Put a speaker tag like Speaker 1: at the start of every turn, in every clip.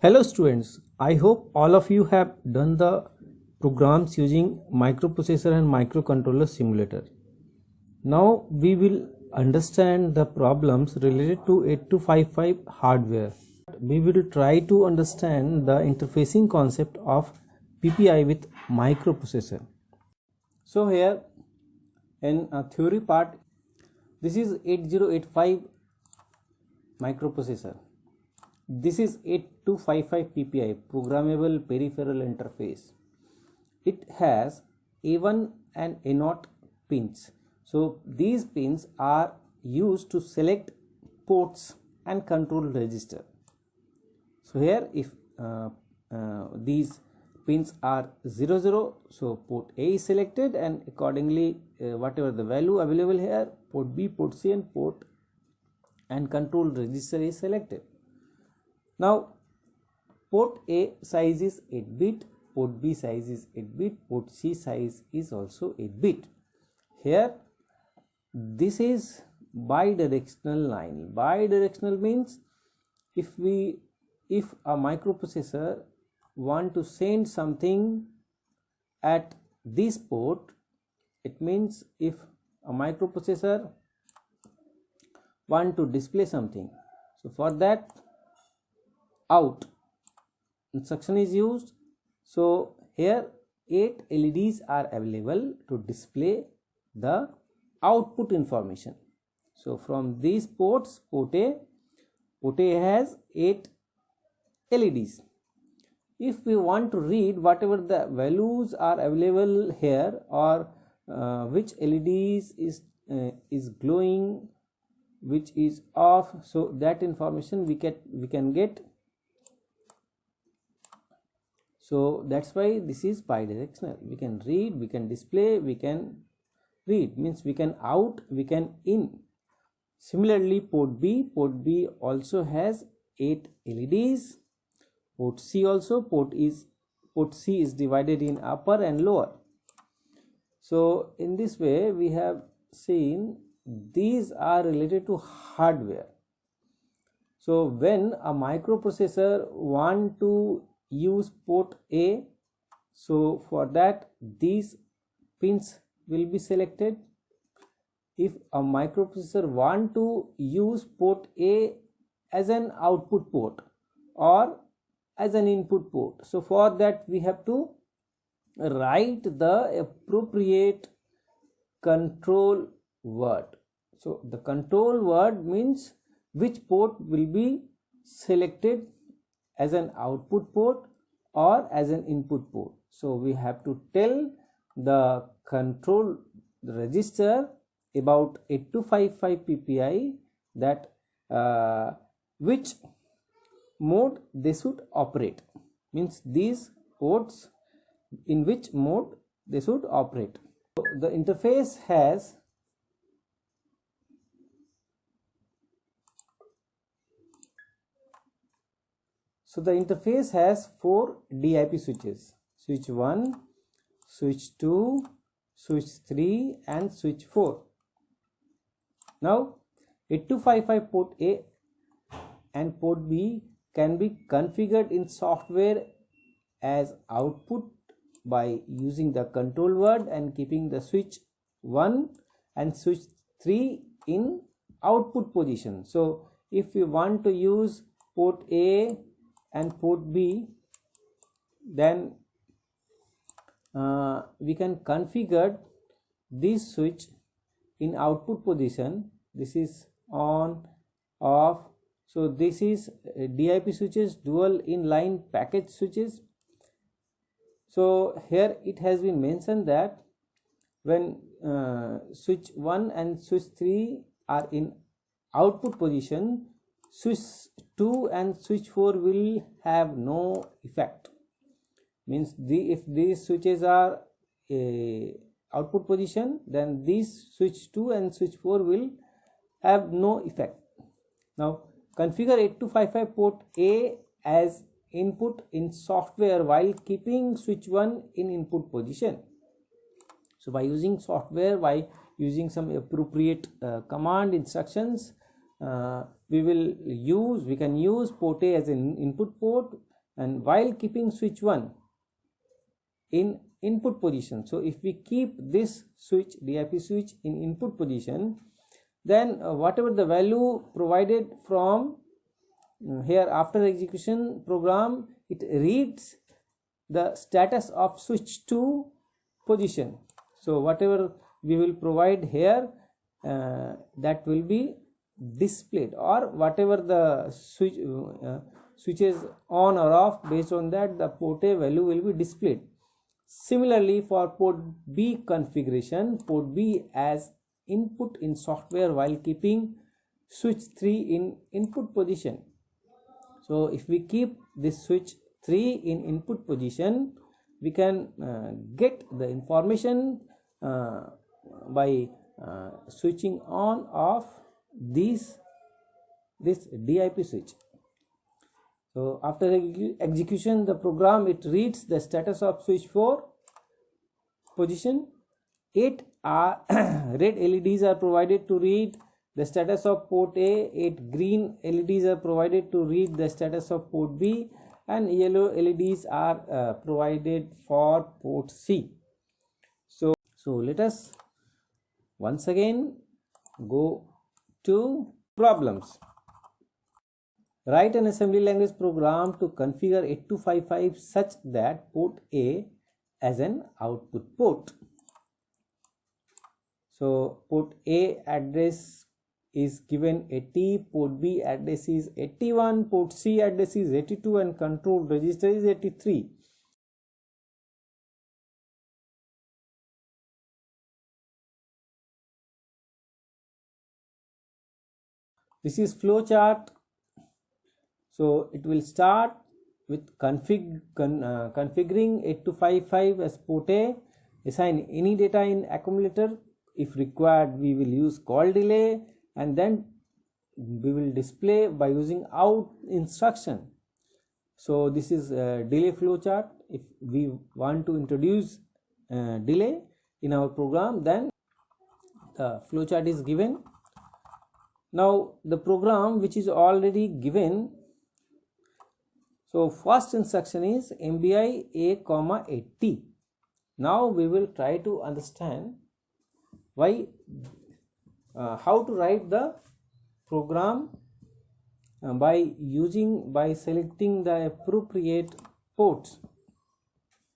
Speaker 1: Hello students, I hope all of you have done the programs using microprocessor and microcontroller simulator. Now we will understand the problems related to 8255 hardware. We will try to understand the interfacing concept of PPI with microprocessor. So here in a theory part, this is 8085 microprocessor. This is 8255 PPI, Programmable Peripheral Interface. It has A1 and A0 pins. So these pins are used to select ports and control register. So here if these pins are 00, so port A is selected, and accordingly whatever the value available here, port B, port C and port and control register is selected. Now port A size is 8-bit, port B size is 8-bit, port C size is also 8-bit. Here this is bidirectional line. Bidirectional means if a microprocessor want to send something at this port, it means if a microprocessor want to display something, so for that out instruction is used. So here 8 LEDs are available to display the output information. So from these ports, port A has 8 LEDs. If we want to read whatever the values are available here, or which LEDs is glowing, which is off, so that information we can get. So that's why this is bidirectional. We can read, we can display, we can read, means we can out, we can in. Similarly port B also has 8 LEDs. Port C also, port C is divided in upper and lower. So in this way we have seen these are related to hardware. So when a microprocessor want to use port A, so for that these pins will be selected. If a microprocessor want to use port A as an output port or as an input port, so for that we have to write the appropriate control word. So the control word means which port will be selected as an output port or as an input port. So we have to tell the control register about 8255 PPI that which mode they should operate, means these ports in which mode they should operate. So the interface has four DIP switches: switch 1, switch 2, switch 3 and switch 4. Now 8255 port A and port B can be configured in software as output by using the control word and keeping the switch 1 and switch 3 in output position. So if we want to use port A and port B, then we can configure this switch in output position. This is on, off. So this is DIP switches, dual inline package switches. So here it has been mentioned that when switch 1 and switch 3 are in output position, switch 2 and switch 4 will have no effect. Means if these switches are output position, then these switch 2 and switch 4 will have no effect. Now configure 8255 port A as input in software while keeping switch 1 in input position. So by using software, by using some appropriate command instructions, we can use port A as an input port, and while keeping switch 1 in input position. So if we keep this switch, DIP switch, in input position, then whatever the value provided from here after execution program, it reads the status of switch 2 position. So whatever we will provide here, that will be displayed, or whatever the switch is on or off, based on that the port A value will be displayed. Similarly, for port B configuration, port B as input in software while keeping switch 3 in input position. So if we keep this switch 3 in input position, we can get the information by switching on off this DIP switch. So after execution, the program, it reads the status of switch 4 position. 8 red LEDs are provided to read the status of port A, 8 green LEDs are provided to read the status of port B, and yellow LEDs are provided for port C. So let us once again go to problems. Write an assembly language program to configure 8255 such that port A as an output port. So port A address is given 80, port B address is 81, port C address is 82, and control register is 83. This is flow chart. So it will start with configuring 8255 as port A, assign any data in accumulator. If required, we will use call delay, and then we will display by using out instruction. So this is a delay flow chart. If we want to introduce delay in our program, then the flow chart is given. Now the program which is already given, so first instruction is MBI A,80. Now we will try to understand why how to write the program by selecting the appropriate ports.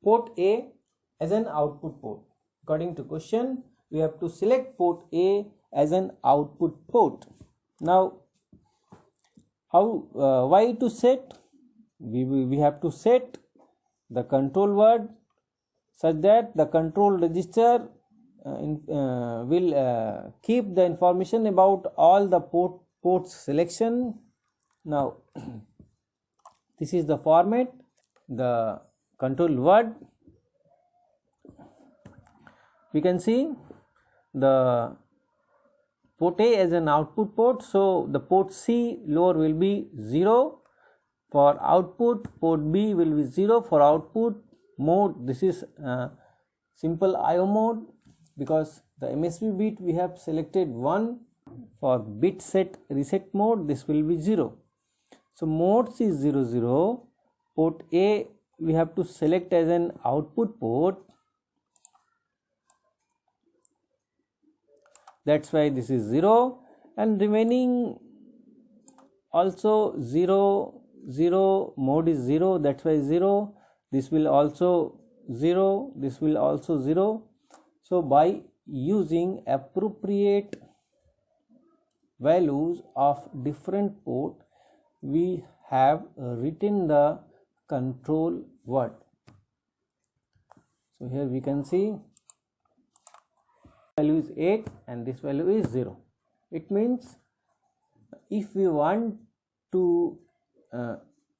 Speaker 1: Port A as an output port. According to question, we have to select port A as an output port. Now why to set? We have to set the control word such that the control register will keep the information about all the ports selection. Now this is the format, the control word. We can see the port A as an output port, so the port C lower will be 0 for output, port B will be 0 for output. Mode, this is simple IO mode, because the MSB bit we have selected 1. For bit set reset mode, this will be 0. So modes is 0 0. Port A we have to select as an output port, that's why this is 0, and remaining also 0 0. Mode is 0, that's why 0. This will also 0, this will also 0. So by using appropriate values of different port, we have written the control word. So here we can see value is 8 and this value is 0. It means if we want to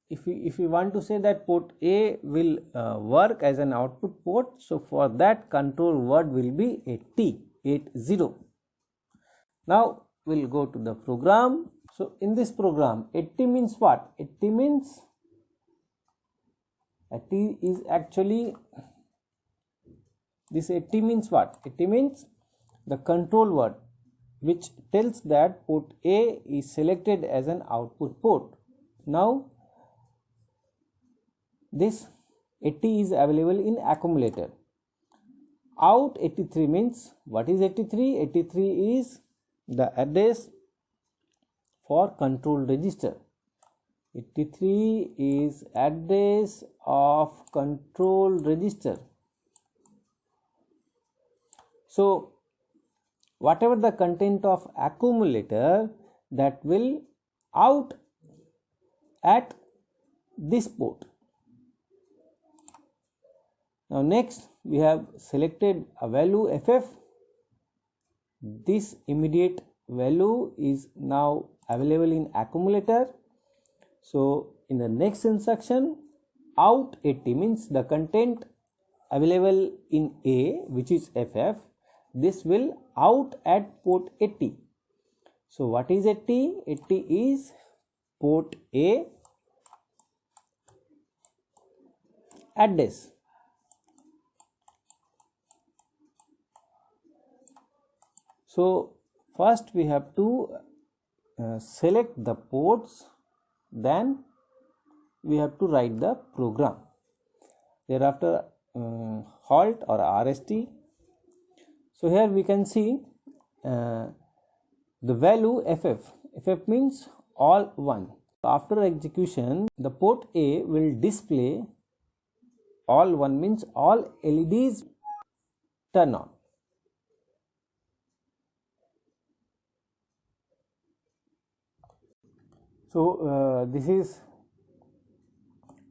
Speaker 1: if we want to say that port A will work as an output port, so for that control word will be 80. Now we'll go to the program. So in this program, 80 means what? 80 means 80 is actually, this 80 means what? 80 means the control word which tells that port A is selected as an output port. Now this 80 is available in accumulator. Out 83 means, what is 83? 83 is the address for control register. 83 is address of control register. So whatever the content of accumulator, that will out at this port. Now next we have selected a value FF. This immediate value is now available in accumulator. So in the next instruction, out 80 means the content available in A, which is FF, this will out at port 80. So what is 80? 80 is port A address. So first we have to select the ports, then we have to write the program. Thereafter halt or RST. So here we can see the value FF. FF means all 1. After execution, the port A will display all 1 means all LEDs turn on. So this is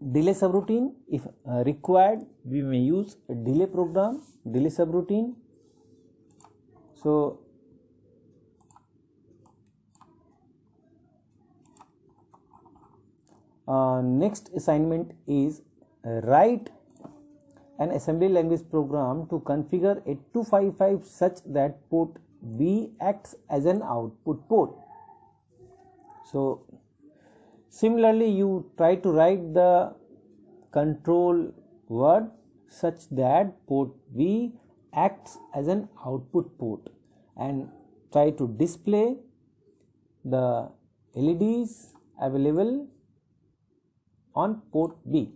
Speaker 1: delay subroutine. If required, we may use a delay program, delay subroutine. So next assignment is write an assembly language program to configure 8255 such that port B acts as an output port. So similarly, you try to write the control word such that port B acts as an output port and try to display the LEDs available on port B.